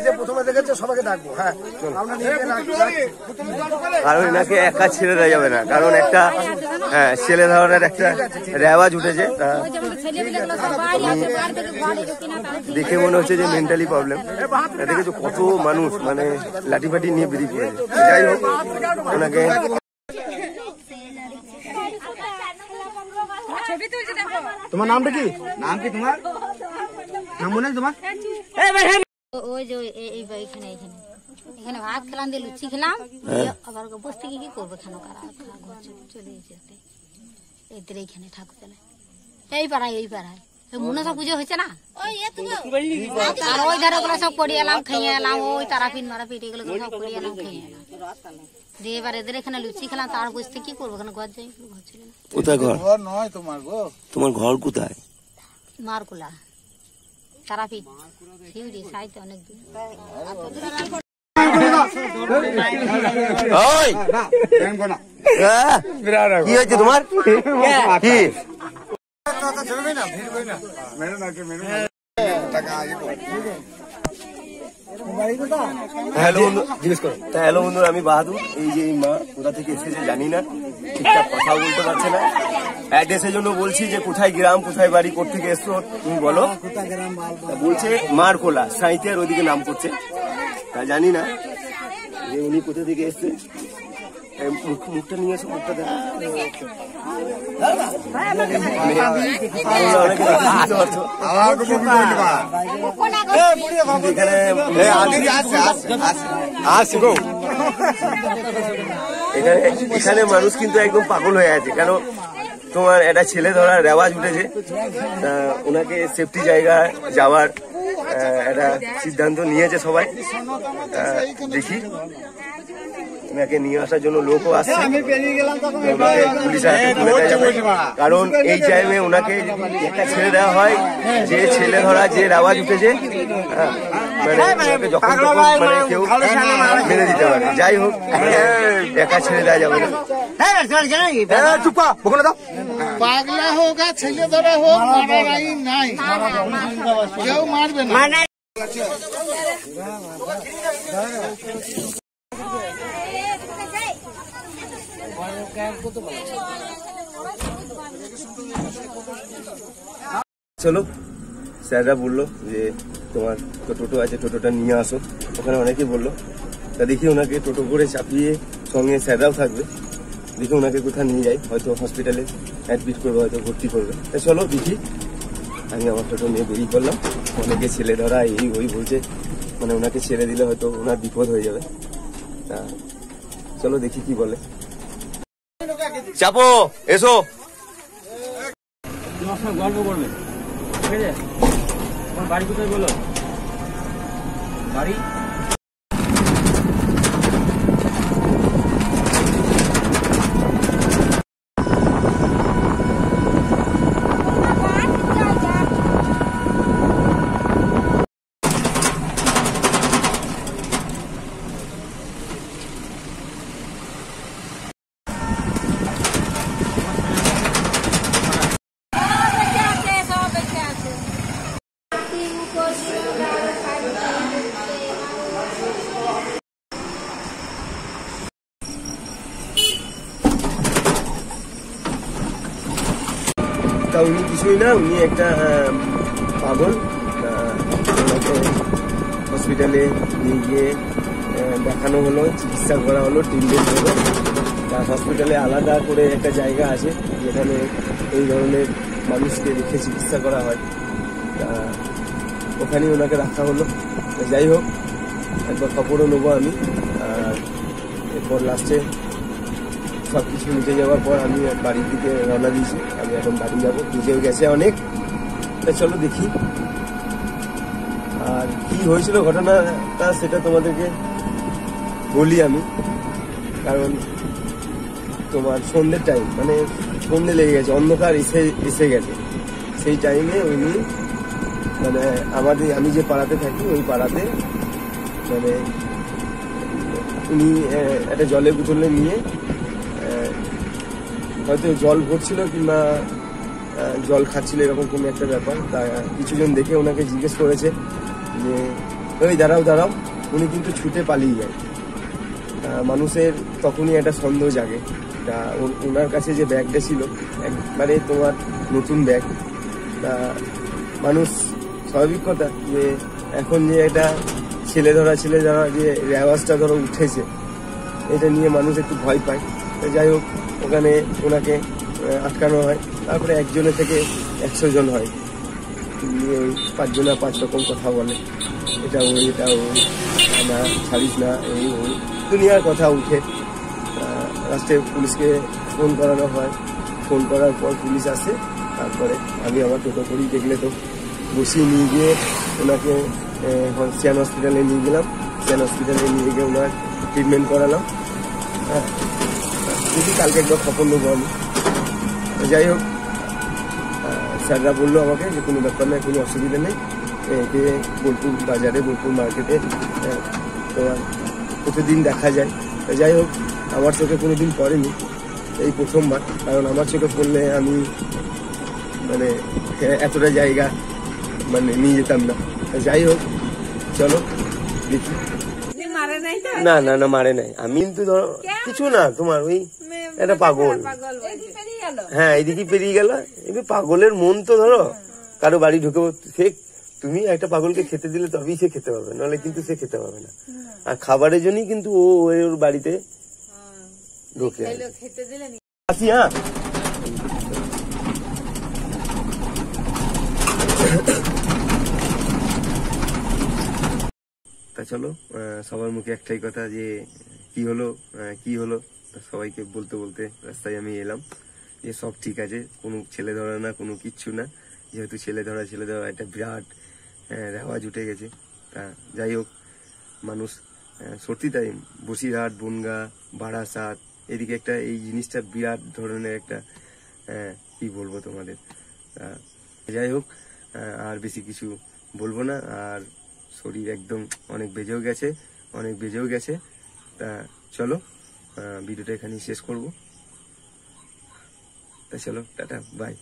যে প্রথমে দেখেছে সবাইকে ডাকবো। হ্যাঁ, কারণ এনাকে একা ছেড়ে দেওয়া যাবে না, কারণ একটা ছেলে ধরার একটা রেওয়াজ উঠেছে। দেখে মনে হচ্ছে যে মেন্টালি প্রবলেম। দেখেছো কত মানুষ মানে লাঠি ফাটি নিয়ে বেরিয়ে পড়েছে। যাই হোক, ওনাকে তোমার নামটা কি? নাম কি তোমার? নাম মনে আছে তোমার? ওই যে এখানে এখানে ভাত খেলাম দিয়ে লুচি খেলাম, আবার বস থেকে কি করবো খানো চলে যেতে এদের এইখানে ঠাকুর চলে এই পাড়ায় মনসা পুজো হয়েছে না, আর ওই ধারে ওগুলো সব করিয়ে এলাম খেয়ে এলাম, ওই তারাপীঠ মারাপীঠ এগুলো সব করিয়ে এলাম খেয়ে এলাম দিয়ে এবার এদের এখানে লুচি খেলাম। তার বসতে কি করবো, এখানে ঘর যাই, ঘর ছিল না। কোথায় ঘর? নয় তোমার গো, তোমার ঘর কোথায়? মারকুলা তারাপীঠ শিউরি সাইতে অনেক দূর। কি হয়েছে তোমার? কি হ্যালো বন্ধুরা, আমি বাহাদুর। এই যে এই মা কোথা থেকে এসেছে জানি না, ঠিকঠাক কথা বলতে পারছে না। অ্যাড্রেসের জন্য বলছি যে কোথায় গ্রাম, কোথায় বাড়ি, কোথেকে এসছো তুমি বলো। বলছে মারকোলা, সাঁইতিয়ার ওইদিকে নাম করছে। তা জানি না যে উনি কোথা থেকে এসছে। মুখটা নিয়ে এসো, মুখটা দেখো। এখানে মানুষ কিন্তু একদম পাগল হয়ে আছে, কারণ তোমার একটা ছেলে ধরার রেওয়াজ উঠেছে। ওনাকে সেফটি জায়গায় যাওয়ার একটা সিদ্ধান্ত নিয়েছে সবাই। দেখি ওনাকে নিয়ে আসার জন্য লোকও আসছে, পুলিশ কারণ এই টাইমে ওনাকে একটা ছেড়ে দেওয়া হয় যে ছেলে ধরা যে রেওয়াজ উঠেছে, মানে যখন মানে কেউ মেরে দিতে পারে। যাই হোক, একা ছেড়ে দেওয়া যাবে না। পাগলা হোক আর ছেলে ধরা হোক, মারার আইন নাই, কেউ মারবে না। চলো, স্যাররা বললো যে তোমার টোটো আছে, টোটোটা নিয়ে আসো। ওখানে অনেকে বললো, তা দেখি ওনাকে টোটো করে চাপিয়ে, সঙ্গে স্যাররাও থাকবে, দেখি ওনাকে কোথায় নিয়ে যাই, হয়তো হসপিটালে অ্যাডমিট করবে, হয়তো ভর্তি করবে। তা চলো দেখি। আমি আমার টোটো নিয়ে বেরিয়ে পড়লাম। অনেকে ছেলে ধরা এই ওই বলছে, মানে ওনাকে ছেড়ে দিলে হয়তো ওনার বিপদ হয়ে যাবে। তা চলো দেখি কি বলে। চাপো, এসো। গল্প করবে, ঠিক আছে? তোমার বাড়ি কোথায় বলো? বাড়ি তা উনি কিছুই না, উনি একটা পাগল। হসপিটালে নিয়ে গিয়ে দেখানো হলো, চিকিৎসা করা হলো, ট্রিটমেন্ট হলো। তা হসপিটালে আলাদা করে একটা জায়গা আছে যেখানে এই ধরনের মানুষকে রেখে চিকিৎসা করা হয়। তা ওখানেই ওনাকে রাখা হলো। যাই হোক, একবার খবরও নেবো আমি। আর এরপর লাস্টে সব কিছু মিটে যাওয়ার পর আমি বাড়ির দিকে রওনা দিয়েছি। আমি এখন বাড়ি যাবো, নিজেও গেছে অনেক। তা চলো দেখি আর কি হয়েছিল ঘটনাটা, সেটা তোমাদেরকে বলি আমি। কারণ তোমার সন্ধ্যের টাইম, মানে সন্ধ্যে লেগে গেছে, অন্ধকার এসে গেছে। সেই টাইমে উনি মানে আমি যে পাড়াতে থাকি ওই পাড়াতে মানে উনি একটা জলের বোতলে নিয়ে হয়তো জল ভরছিল কিংবা জল খাচ্ছিল, এরকম কোনো একটা ব্যাপার। তা কিছুজন দেখে ওনাকে জিজ্ঞেস করেছে যে ওই দাঁড়াও দাঁড়াও, উনি কিন্তু ছুটে পালিয়ে যায়। মানুষের তখনই একটা সন্দেহ জাগে। তা ওনার কাছে যে ব্যাগটা ছিল একবারে তোমার নতুন ব্যাগ। তা মানুষ স্বাভাবিক কথা যে এখন যে একটা ছেলে ধরা যে রেওয়াজটা ধরো উঠেছে, এটা নিয়ে মানুষ একটু ভয় পায়। যাই হোক, ওখানে ওনাকে আটকানো হয়। তারপরে একজনের থেকে 100 জন হয়, ওই 5 জনা 5 রকম কথা বলে, এটা ওই না ছাড়িস না, এই ওই দুনিয়ার কথা উঠে। লাস্টে পুলিশকে ফোন করানো হয়। ফোন করার পর পুলিশ আসে। তারপরে আমি আমার টোটো করি, দেখলে তো বসিয়ে নিয়ে গিয়ে ওনাকে সিয়ান হসপিটালে নিয়ে গেলাম। সিয়ান হসপিটালে নিয়ে গিয়ে ওনার ট্রিটমেন্ট করালাম। হ্যাঁ, দেখি কালকে একবার খবর নেবো আমি। যাই হোক, স্যাররা বললো আমাকে যে কোনো ব্যাপার নেই, কোনো অসুবিধা নেই, একে বোলপুর বাজারে, বোলপুর মার্কেটে তোমার প্রতিদিন দেখা যায়। যাই হোক, আমার চোখে কোনোদিন পড়েনি, এই প্রথমবার। কারণ আমার চোখে পড়লে আমি মানে এতটা জায়গা মানে নিয়ে যেতাম না। যাই হোক, চলো দেখি। না না না, মারে নাই। আমি কিন্তু ধরো কিছু না, তোমার ওই একটা পাগল। হ্যাঁ, এদিকে পেরিয়ে গেল। এবার পাগলের মন তো ধরো কারো বাড়ি ঢুকে, সে তুমি একটা পাগলকে খেতে দিলে তবেই সে খেতে পাবে, নাহলে কিন্তু সে খেতে পাবে না। আর খাবারের জন্যই কিন্তু ওর বাড়িতে ঢুকে আসি। হ্যাঁ, তা চলো, সবার মুখে একটাই কথা যে কি হলো সবাইকে বলতে বলতে রাস্তায় আমি এলাম যে সব ঠিক আছে, কোনো ছেলে ধরা না, কোনো কিচ্ছু না। যেহেতু ছেলে ধরা একটা বিরাট রেওয়াজ উঠে গেছে। তা যাই হোক, মানুষ সত্যি তাই বসিরহাট, বনগা, বারাসাত এদিকে একটা এই জিনিসটা বিরাট ধরনের একটা কি বলবো তোমাদের। যাই হোক, আর বেশি কিছু বলবো না। আর শরীর একদম অনেক বেজেও গেছে। তা চলো, ভিডিওটা এখানেই শেষ করবো। তা চলো, টাটা, বাই।